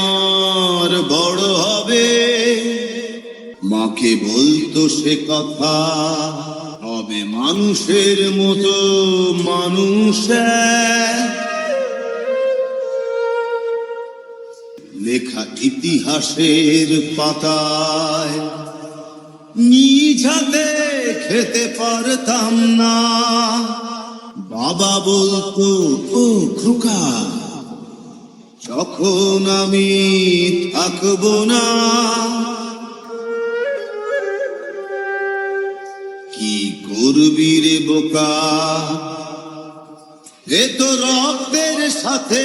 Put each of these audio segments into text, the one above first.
আমার বড় হবে। মাকে বলতো সে কথা, হবে মানুষের মতো মানুষ। লেখা ইতিহাসের পাতায় নিজ হাতে খেতে পারতাম না। বাবা বলতো, ও খোকা, যখন আমি থাকবো না, কি করবি রে বোকা? এ তো রক্তের সাথে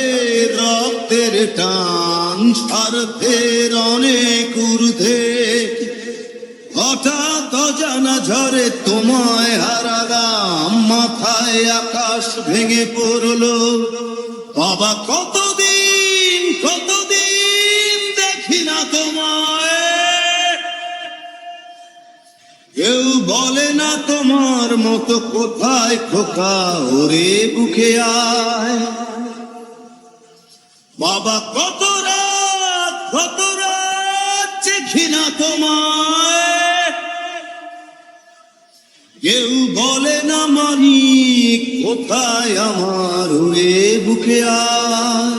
রক্তের টান, স্বার্থের অনেক ঊর্ধ্বে। হঠাৎ অজানা ঝড়ে তোমায় হারালাম, মাথায় আকাশ ভেঙে পড়লো। বাবা কতদিন কতদিন দেখি না তোমায়। কেউ বলে না তোমার মতো কোথায় খোকা, ওরে বুকে আয়। বাবা কত রাত দেখি না তোমায়। কেউ বলে না মানিক কোথায় আমার, ওরে বুকে আয়।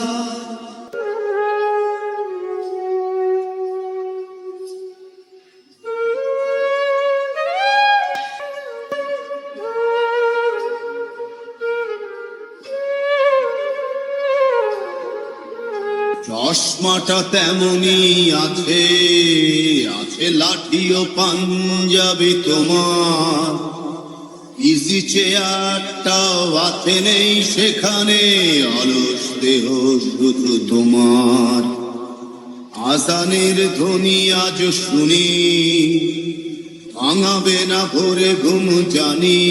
চশমাটা তেমনি আছে, আছে লাঠি ও পাঞ্জাবি তোমার। ইজি চেয়ারটাও আছে নেই সেখানে, অলস দেহ শুধু তোমার। আজানের ধ্বনি আজ শুনি, ভাঙাবে না ভোরে ঘুম জানি।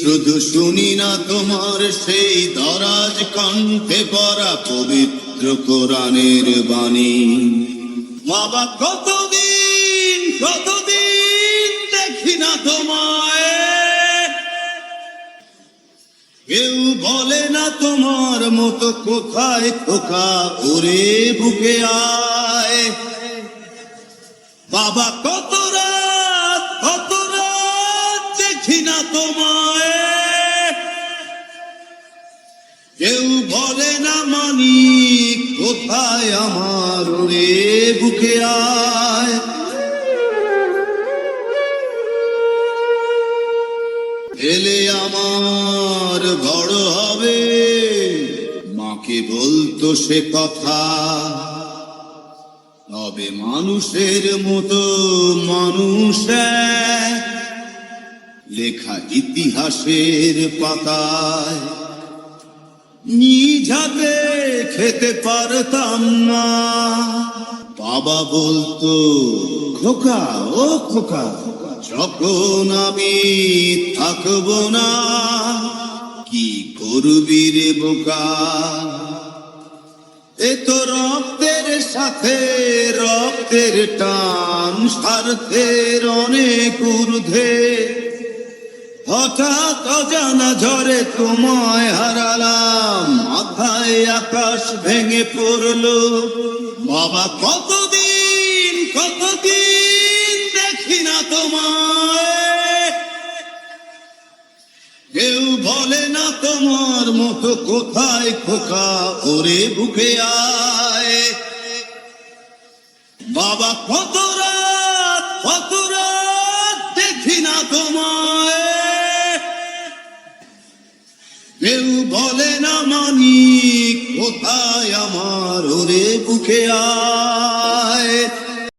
শুধু শুনি না তোমার সেই দরাজ কণ্ঠে পড়া পবিত্র কোরআনের বাণী। বাবা কতদিন কতদিন দেখি না তোমায়। কেউ বলে না তোমার মতো কোথায় খোকা, ওরে বুকে আয়। বাবা কত রাত দেখি না তোমায়। কেউ বলে না মানিক কোথায় আমার, ওরে বুকে আয়। এলে আমার বড় হবে। মাকে বলতো সে কথা, তবে মানুষের মতো মানুষ। লেখা ইতিহাসের পাতায় নিজ হাতে খেতে পারতাম না। বাবা বলতো, খোকা, ও খোকা, যখন আমি থাকবো না, কি করবি রে বোকা? এ তো রক্তের সাথে রক্তের টান, স্বার্থের অনেক ঊর্ধ্বে। হঠাৎ অজানা ঝড়ে তোমায় হারালাম, মাথায় আকাশ ভেঙে পড়লো। বাবা কতদিন কতদিন দেখি না তোমায়। কেউ বলে না তোমার মতো কোথায় খোকা, ওরে বুকে আয়। বাবা কত রাত দেখি না তোমায়। কেউ বলে না মানিক কোথায় আমার, ওরে বুকে আয়।